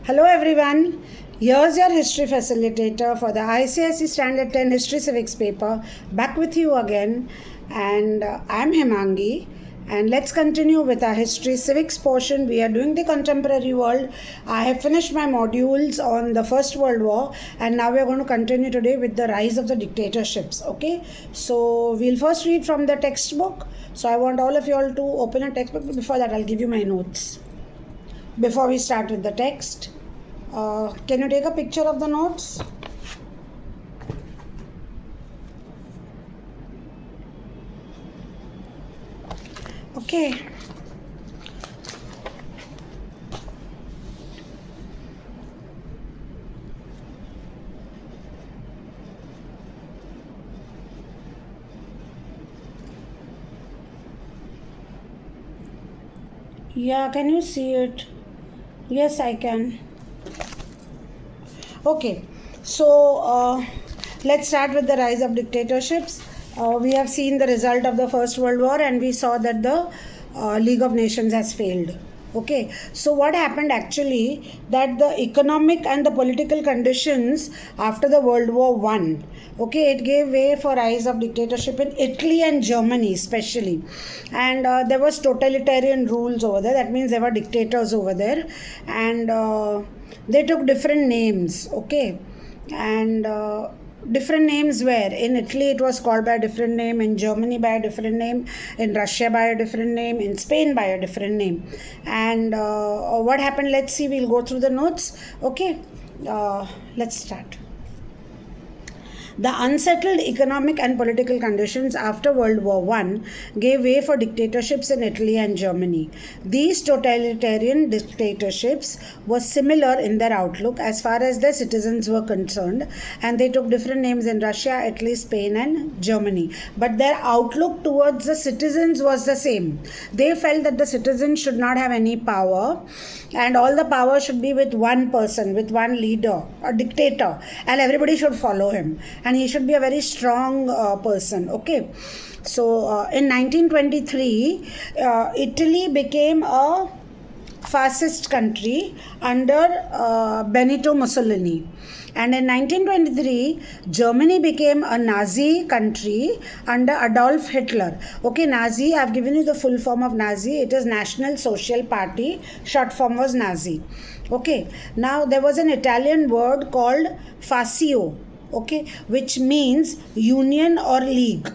Hello everyone, here's your history facilitator for the ICSE Standard 10 History-Civics paper, back with you again, and I'm Himangi, and let's continue with our History-Civics portion. We are doing the contemporary world. I have finished my modules on the First World War, and now we are going to continue today with the rise of the dictatorships, okay? So we'll first read from the textbook. So I want all of you all to open a textbook, but before that I'll give you my notes. Before we start with the text, can you take a picture of the notes? Okay. Yeah, can you see it? Yes, I can. Okay, so let's start with the rise of dictatorships. We have seen the result of the First World War, and we saw that the League of Nations has failed. Okay, so what happened actually, that the economic and the political conditions after the World War I, okay, it gave way for rise of dictatorship in Italy and Germany especially, and there was totalitarian rules over there. That means there were dictators over there, and they took different names, okay, and different names were in Italy it was called by a different name, in Germany by a different name, in Russia by a different name, in Spain by a different name. And what happened, let's see, we'll go through the notes. Okay, let's start. The unsettled economic and political conditions after World War I gave way for dictatorships in Italy and Germany. These totalitarian dictatorships were similar in their outlook as far as their citizens were concerned, and they took different names in Russia, Italy, Spain, and Germany. But their outlook towards the citizens was the same. They felt that the citizens should not have any power, and all the power should be with one person, with one leader, a dictator, and everybody should follow him. And he should be a very strong person. Okay, so in 1923, Italy became a fascist country under Benito Mussolini. And in 1923, Germany became a Nazi country under Adolf Hitler. Okay, Nazi, I've given you the full form of Nazi. It is National Social Party. Short form was Nazi. Okay, now there was an Italian word called fascio, okay, which means union or league.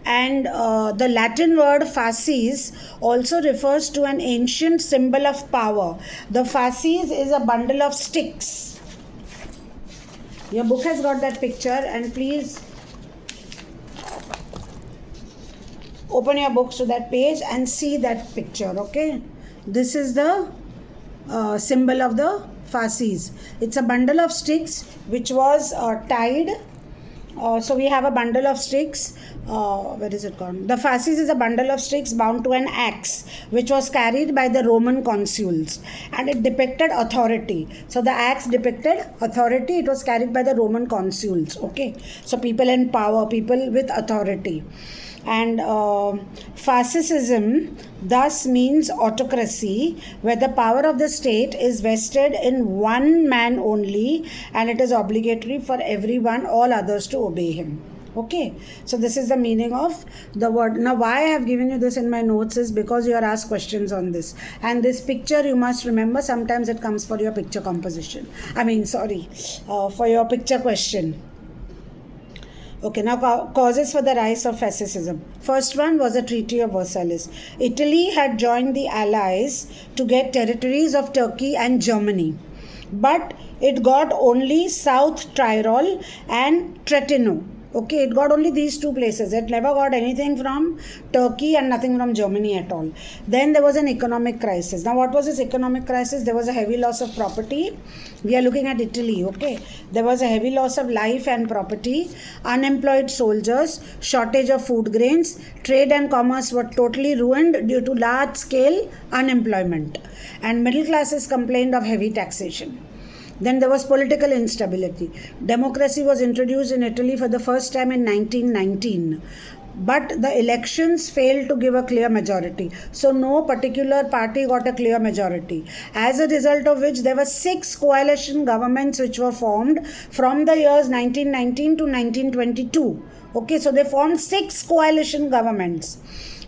And the Latin word fasces also refers to an ancient symbol of power. The fasces is a bundle of sticks. Your book has got that picture, and please open your books to that page and see that picture. Okay, this is the symbol of the fasces. It's a bundle of sticks which was tied. So we have a bundle of sticks. Where is it gone? The fasces is a bundle of sticks bound to an axe, which was carried by the Roman consuls, and it depicted authority. So the axe depicted authority. It was carried by the Roman consuls. Okay, so people in power, people with authority. And fascism thus means autocracy, where the power of the state is vested in one man only, and it is obligatory for everyone, all others, to obey him. Okay, so this is the meaning of the word. Now, why I have given you this in my notes is because you are asked questions on this. And this picture, you must remember, sometimes it comes for your picture composition. For your picture question. Okay, now causes for the rise of fascism. First one was the Treaty of Versailles. Italy had joined the Allies to get territories of Turkey and Germany, but it got only South Tyrol and Trentino. Okay, it got only these two places. It never got anything from Turkey and nothing from Germany at all. Then there was an economic crisis. Now, what was this economic crisis? There was a heavy loss of property. We are looking at Italy, okay. There was a heavy loss of life and property, unemployed soldiers, shortage of food grains, trade and commerce were totally ruined due to large-scale unemployment. And middle classes complained of heavy taxation. Then there was political instability. Democracy was introduced in Italy for the first time in 1919. but the elections failed to give a clear majority. So no particular party got a clear majority. As a result of which there were 6 coalition governments which were formed from the years 1919 to 1922. Okay, so they formed 6 coalition governments.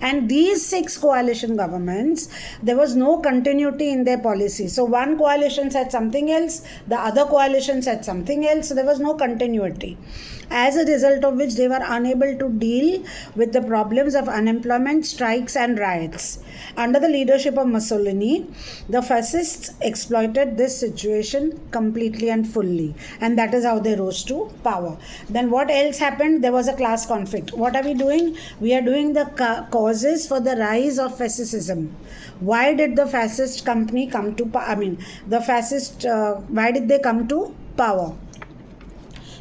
And these 6 coalition governments, there was no continuity in their policy. So one coalition said something else, the other coalition said something else, so there was no continuity. As a result of which they were unable to deal with the problems of unemployment, strikes and riots. Under the leadership of Mussolini, the fascists exploited this situation completely and fully, and that is how they rose to power. Then what else happened? There was a class conflict. What are we doing? We are doing the causes for the rise of fascism. Why did the fascist company come to power? Why did they come to power?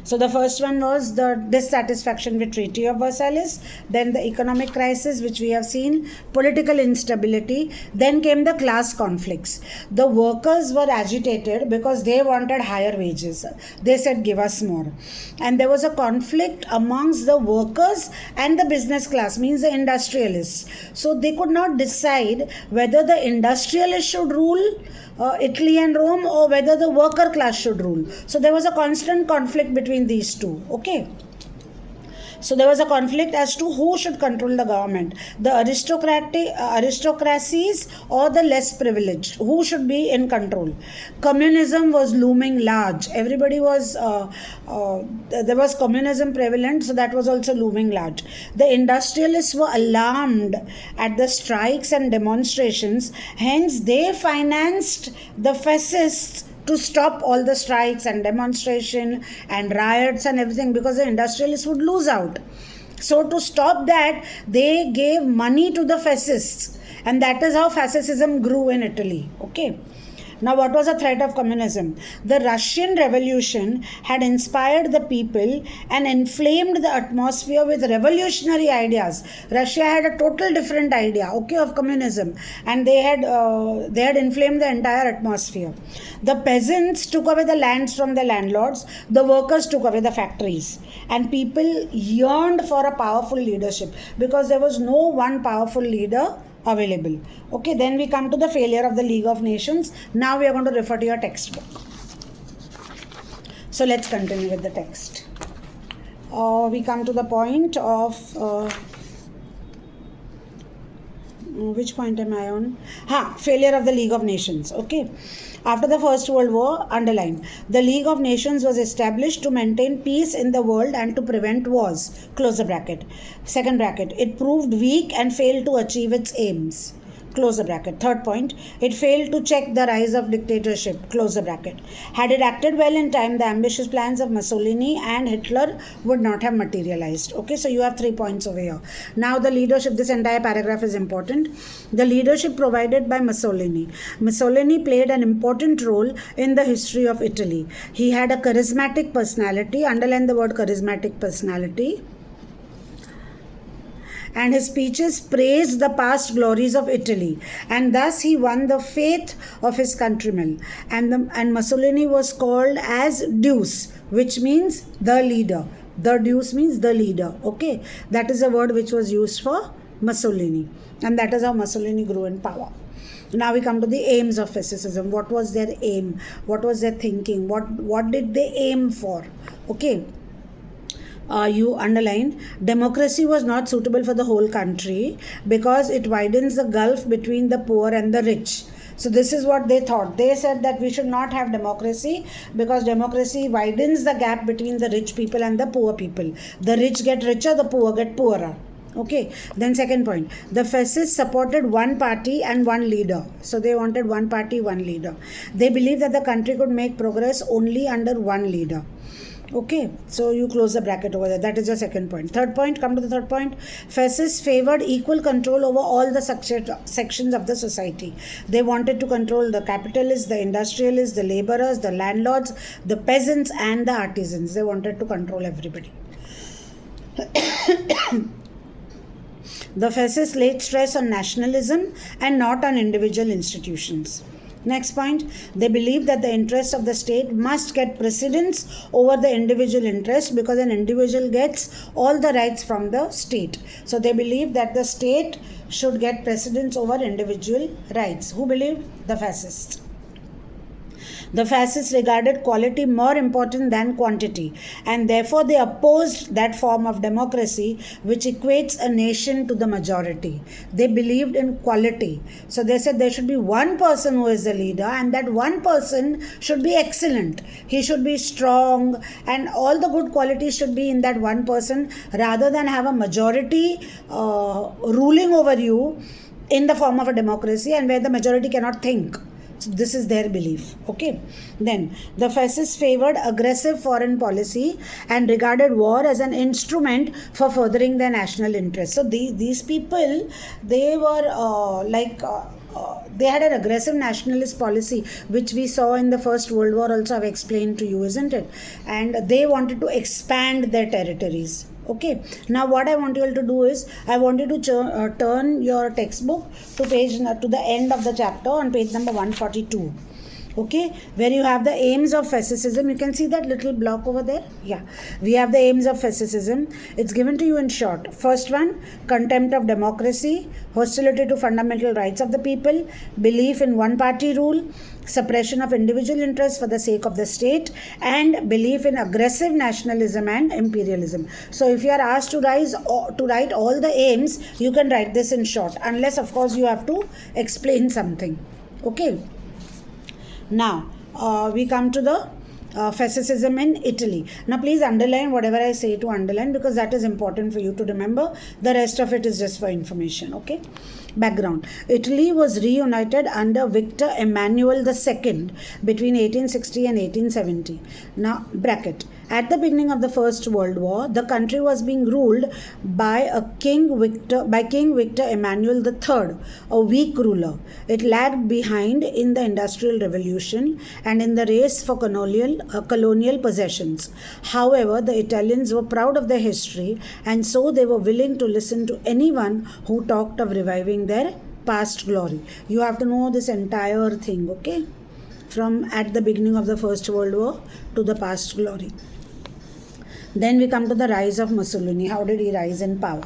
So the first one was the dissatisfaction with Treaty of Versailles, then the economic crisis which we have seen, political instability, then came the class conflicts. The workers were agitated because they wanted higher wages. They said give us more. And there was a conflict amongst the workers and the business class, means the industrialists. So they could not decide whether the industrialists should rule Italy and Rome or whether the worker class should rule. So there was a constant conflict between these two. Okay. So there was a conflict as to who should control the government, the aristocracies or the less privileged, who should be in control. Communism was looming large. Everybody was, there was communism prevalent, so that was also looming large. The industrialists were alarmed at the strikes and demonstrations, hence they financed the fascists to stop all the strikes and demonstration and riots and everything, because the industrialists would lose out. So to stop that, they gave money to the fascists, and that is how fascism grew in Italy. Okay. Now, what was the threat of communism? The Russian Revolution had inspired the people and inflamed the atmosphere with revolutionary ideas. Russia had a total different idea, okay, of communism, and they had inflamed the entire atmosphere. The peasants took away the lands from the landlords. The workers took away the factories, and people yearned for a powerful leadership because there was no one powerful leader available. Okay, then we come to the failure of the League of Nations. Now we are going to refer to your textbook. So let's continue with the text. We come to the point of which point am I on? Failure of the League of Nations. Okay. After the First World War, underline, the League of Nations was established to maintain peace in the world and to prevent wars. Close the bracket. Second bracket. It proved weak and failed to achieve its aims. Close the bracket. Third point, it failed to check the rise of dictatorship. Close the bracket. Had it acted well in time, the ambitious plans of Mussolini and Hitler would not have materialized. Okay, so you have 3 points over here. Now the leadership, this entire paragraph is important. The leadership provided by Mussolini. Mussolini played an important role in the history of Italy. He had a charismatic personality. Underline the word charismatic personality. And his speeches praised the past glories of Italy, and thus he won the faith of his countrymen. And Mussolini was called as Deuce, which means the leader. The Deuce means the leader. Okay, that is a word which was used for Mussolini, and that is how Mussolini grew in power. Now we come to the aims of fascism. What was their aim? What was their thinking? What did they aim for? Okay. You underline, democracy was not suitable for the whole country because it widens the gulf between the poor and the rich. So this is what they thought. They said that we should not have democracy because democracy widens the gap between the rich people and the poor people. The rich get richer, the poor get poorer. Okay, then second point, the fascists supported one party and one leader. So they wanted one party, one leader. They believed that the country could make progress only under one leader. Okay, so you close the bracket over there. That is the second point. Third point, come to the third point. Fascists favored equal control over all the sections of the society. They wanted to control the capitalists, the industrialists, the laborers, the landlords, the peasants and the artisans. They wanted to control everybody. The fascists laid stress on nationalism and not on individual institutions. Next point, they believe that the interest of the state must get precedence over the individual interest because an individual gets all the rights from the state. So they believe that the state should get precedence over individual rights. Who believed? The fascists. The fascists regarded quality more important than quantity, and therefore they opposed that form of democracy which equates a nation to the majority. They believed in quality. So they said there should be one person who is the leader, and that one person should be excellent. He should be strong, and all the good qualities should be in that one person rather than have a majority ruling over you in the form of a democracy and where the majority cannot think. So this is their belief. Okay. Then the fascists favored aggressive foreign policy and regarded war as an instrument for furthering their national interests. So these people, they were they had an aggressive nationalist policy, which we saw in the First World War also. I've explained to you, isn't it? And they wanted to expand their territories. Okay, now what I want you all to do is, I want you to turn your textbook to the end of the chapter on page number 142. Okay, where you have the aims of fascism. You can see that little block over there. Yeah, we have the aims of fascism. It's given to you in short. First one, contempt of democracy, hostility to fundamental rights of the people, belief in one party rule, suppression of individual interests for the sake of the state, and belief in aggressive nationalism and imperialism. So if you are asked to write all the aims, you can write this in short, unless of course you have to explain something. Okay. Now, we come to the fascism in Italy. Now, please underline whatever I say to underline, because that is important for you to remember. The rest of it is just for information. Okay. Background. Italy was reunited under Victor Emmanuel II between 1860 and 1870. Now, bracket. At the beginning of the First World War, the country was being ruled by King Victor Emmanuel III, a weak ruler. It lagged behind in the Industrial Revolution and in the race for colonial possessions. However, the Italians were proud of their history, and so they were willing to listen to anyone who talked of reviving their past glory. You have to know this entire thing, okay? From at the beginning of the First World War to the past glory. Then we come to the rise of Mussolini. How did he rise in power?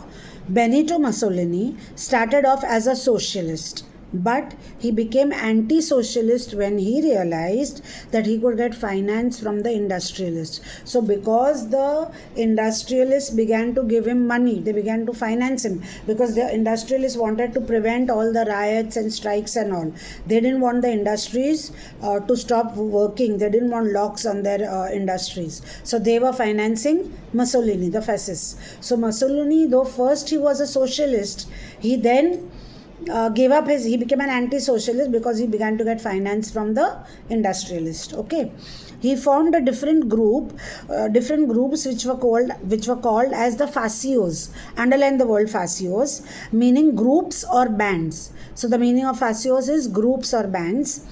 Benito Mussolini started off as a socialist, but he became anti-socialist when he realized that he could get finance from the industrialists. So because the industrialists began to give him money, they began to finance him, because the industrialists wanted to prevent all the riots and strikes and all. They didn't want the industries to stop working. They didn't want locks on their industries. So they were financing Mussolini, the fascists. So Mussolini, though first he was a socialist, he then he became an anti-socialist because he began to get finance from the industrialist. Okay, he formed a different groups which were called as the fascios. Underline the word fascios, meaning groups or bands. So the meaning of fascios is groups or bands,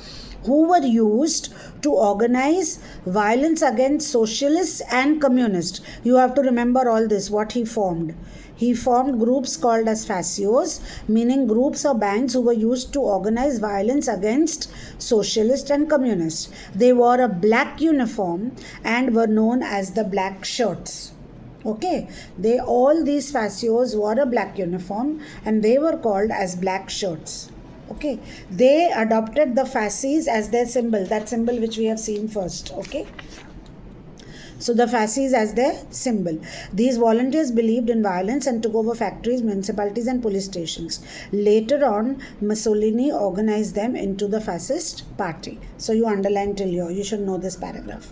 who were used to organize violence against socialists and communists. You have to remember all this, what he formed. He formed groups called as fascios, meaning groups or bands who were used to organize violence against socialists and communists. They wore a black uniform and were known as the black shirts. Okay, all these fascios wore a black uniform and they were called as black shirts. Okay, they adopted the fasces as their symbol, that symbol which we have seen first. Okay. So the fasces as their symbol. These volunteers believed in violence and took over factories, municipalities and police stations. Later on, Mussolini organized them into the fascist party. So you underline till here. You should know this paragraph.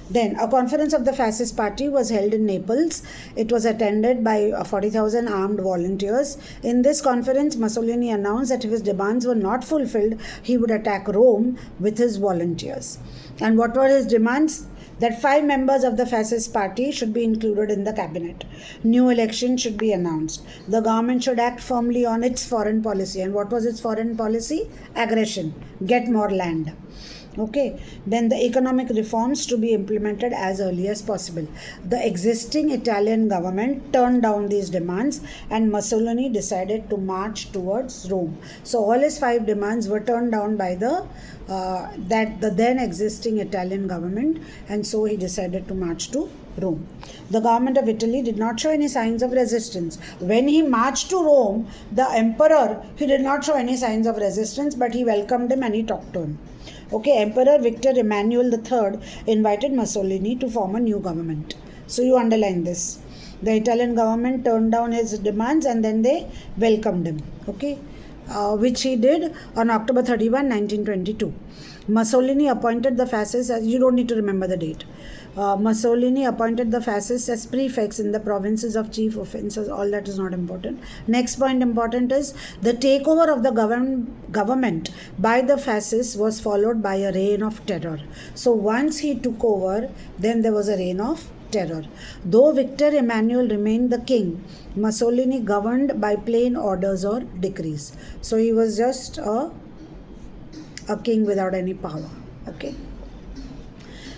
Then a conference of the fascist party was held in Naples. It was attended by 40,000 armed volunteers. In this conference, Mussolini announced that if his demands were not fulfilled, he would attack Rome with his volunteers. And what were his demands? That 5 members of the fascist party should be included in the cabinet. New elections should be announced. The government should act firmly on its foreign policy. And what was its foreign policy? Aggression. Get more land. Okay, then the economic reforms to be implemented as early as possible. The existing Italian government turned down these demands and Mussolini decided to march towards Rome. So all his 5 demands were turned down by the then existing Italian government, and so he decided to march to Rome. The government of Italy did not show any signs of resistance. When he marched to Rome, the emperor, he did not show any signs of resistance, but he welcomed him and he talked to him. Okay, Emperor Victor Emmanuel III invited Mussolini to form a new government. So you underline this. The Italian government turned down his demands and then they welcomed him. Okay, which he did on October 31, 1922. Mussolini appointed the fascists as, you don't need to remember the date. Mussolini appointed the fascists as prefects in the provinces of chief offences. All that is not important. Next point important is the takeover of the government by the fascists was followed by a reign of terror. So once he took over, then there was a reign of terror. Though Victor Emmanuel remained the king, Mussolini governed by plain orders or decrees. So he was just a king without any power. Okay.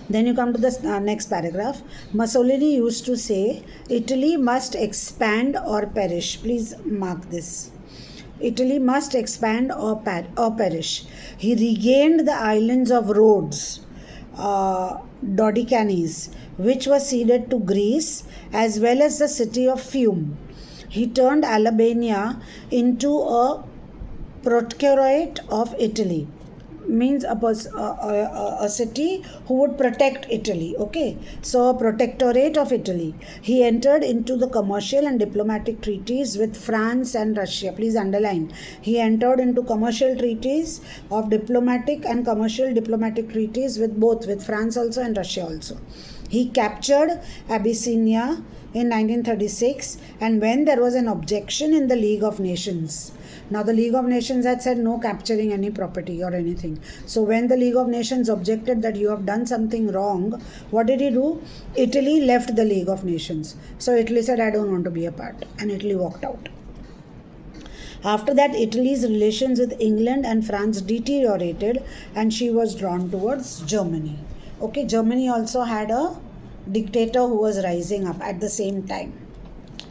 Then you come to the next paragraph. Mussolini used to say, Italy must expand or perish. Please mark this. Italy must expand or perish. He regained the islands of Rhodes, Dodecanese, which was ceded to Greece, as well as the city of Fiume. He turned Albania into a protectorate of Italy. Means a city who would protect Italy. Okay, so a protectorate of Italy. He entered into the commercial and diplomatic treaties with France and Russia. Please underline, he entered into commercial treaties of diplomatic and commercial diplomatic treaties with both, with France also and Russia also. He captured Abyssinia in 1936, and when there was an objection in the League of Nations. Now the League of Nations had said no capturing any property or anything. So when the League of Nations objected that you have done something wrong, what did he do? Italy left the League of Nations. So Italy said, I don't want to be a part, and Italy walked out. After that, Italy's relations with England and France deteriorated and she was drawn towards Germany. Okay, Germany also had a dictator who was rising up at the same time.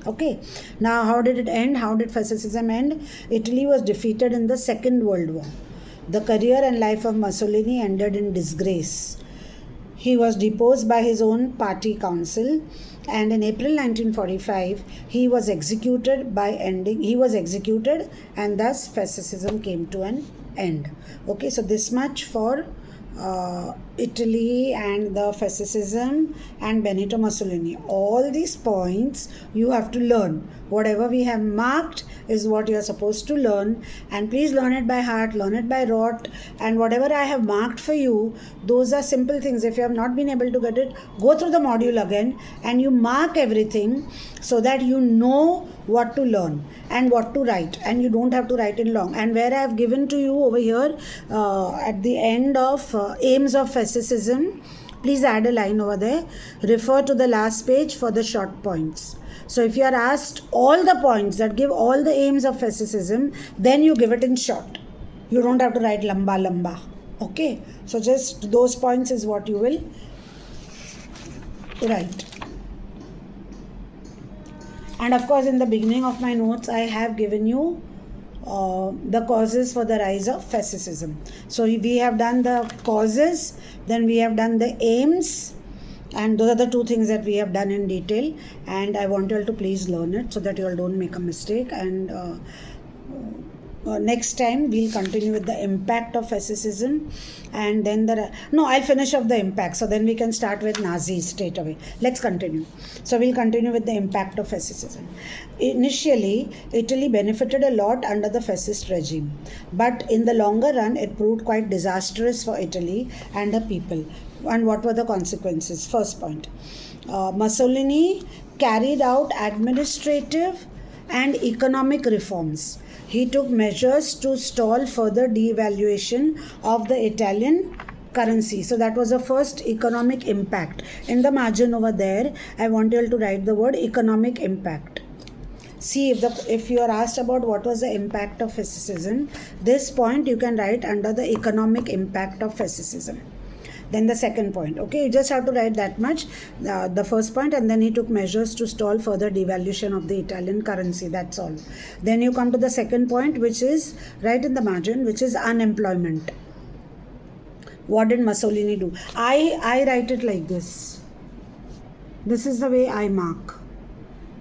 Okay, now how did it end? How did fascism end? Italy was defeated in the Second World War. The career and life of Mussolini ended in disgrace. He was deposed by his own party council, and in April 1945 he was executed, and thus fascism came to an end. Okay, so this much for Italy and the fascism and Benito Mussolini. All these points you have to learn. Whatever we have marked is what you are supposed to learn, and please learn it by heart, learn it by rote, and whatever I have marked for you, those are simple things. If you have not been able to get it, go through the module again and you mark everything so that you know what to learn and what to write, and you don't have to write it long. And where I have given to you over here at the end of aims of fascism, please add a line over there. Refer to the last page for the short points. So if you are asked all the points that give all the aims of fascism, then you give it in short. You don't have to write lamba. Okay, so just those points is what you will write. And of course, in the beginning of my notes, I have given you the causes for the rise of fascism. So we have done the causes, then we have done the aims, and those are the two things that we have done in detail. And I want you all to please learn it so that you all don't make a mistake. And next time we'll continue with the impact of fascism, and then I'll finish off the impact, so then we can start with Nazis straight away. Let's continue. So we'll continue with the impact of fascism. Initially, Italy benefited a lot under the fascist regime, but in the longer run it proved quite disastrous for Italy and the people. And what were the consequences? First point, Mussolini carried out administrative and economic reforms. He took measures to stall further devaluation of the Italian currency. So that was the first economic impact. In the margin over there, I want you all to write the word economic impact. see if you are asked about what was the impact of fascism, this point you can write under the economic impact of fascism. Then the second point, okay, you just have to write that much, the first point, and then he took measures to stall further devaluation of the Italian currency. That's all. Then you come to the second point, which is right in the margin, which is unemployment. What did Mussolini do? I write it like this. This is the way I mark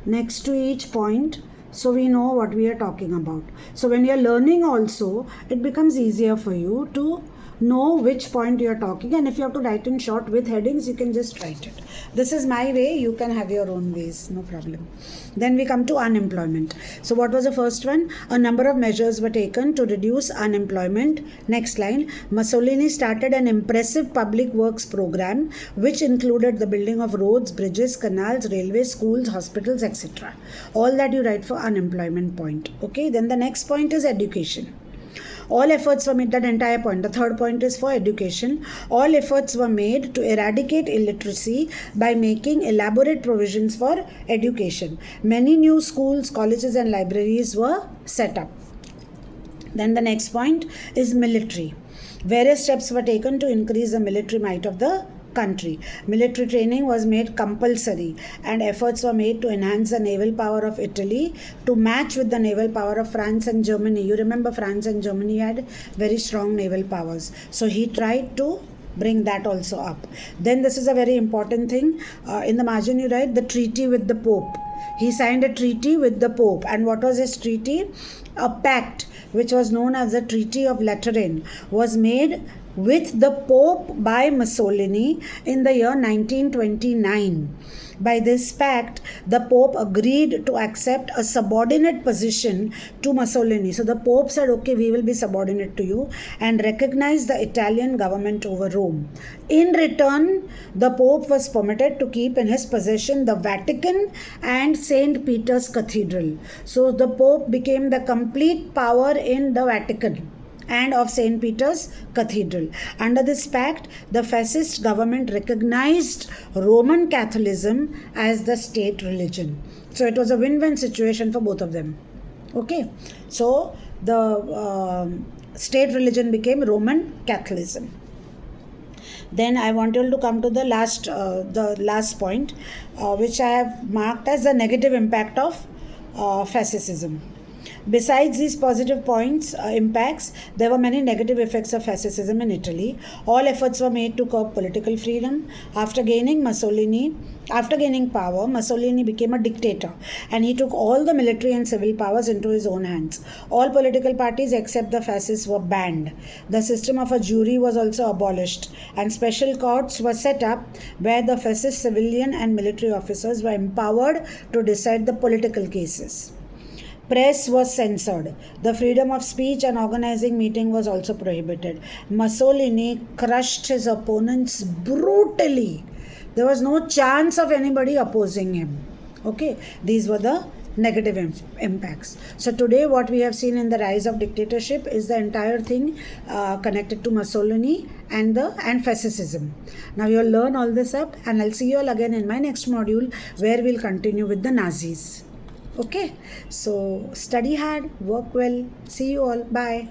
next to each point, so we know what we are talking about. So when you are learning also, it becomes easier for you to know which point you are talking, and if you have to write in short with headings, you can just write it. This is my way, you can have your own ways, no problem. Then we come to unemployment. So what was the first one? A number of measures were taken to reduce unemployment. Next line, Mussolini started an impressive public works program which included the building of roads, bridges, canals, railways, schools, hospitals, etc. All that you write for unemployment point. Okay, then the next point is education. All efforts were made, that entire point, the third point is for education. All efforts were made to eradicate illiteracy by making elaborate provisions for education. Many new schools, colleges and libraries were set up. Then the next point is military. Various steps were taken to increase the military might of the country. Military training was made compulsory, and efforts were made to enhance the naval power of Italy to match with the naval power of France and Germany. You remember France and Germany had very strong naval powers. So he tried to bring that also up. Then this is a very important thing. In the margin you write the treaty with the Pope. He signed a treaty with the Pope. And what was his treaty? A pact which was known as the Treaty of Lateran was made with the Pope by Mussolini in the year 1929. By this pact, the Pope agreed to accept a subordinate position to Mussolini. So the Pope said, okay, we will be subordinate to you, and recognize the Italian government over Rome. In return, the Pope was permitted to keep in his possession the Vatican and St. Peter's Cathedral. So the Pope became the complete power in the Vatican and of St. Peter's Cathedral. Under this pact, the fascist government recognized Roman Catholicism as the state religion. So it was a win-win situation for both of them. Okay, so the state religion became Roman Catholicism. Then I want you to come to the last point, which I have marked as the negative impact of fascism. Besides these positive impacts, there were many negative effects of fascism in Italy. All efforts were made to curb political freedom. After gaining power, Mussolini became a dictator, and he took all the military and civil powers into his own hands. All political parties except the fascists were banned. The system of a jury was also abolished, and special courts were set up where the fascist civilian and military officers were empowered to decide the political cases. Press was censored. The freedom of speech and organizing meeting was also prohibited. Mussolini crushed his opponents brutally. There was no chance of anybody opposing him. Okay, these were the negative impacts. So today what we have seen in the rise of dictatorship is the entire thing connected to Mussolini and fascism. Now you'll learn all this up, and I'll see you all again in my next module, where we'll continue with the Nazis. Okay, so study hard, work well. See you all. Bye.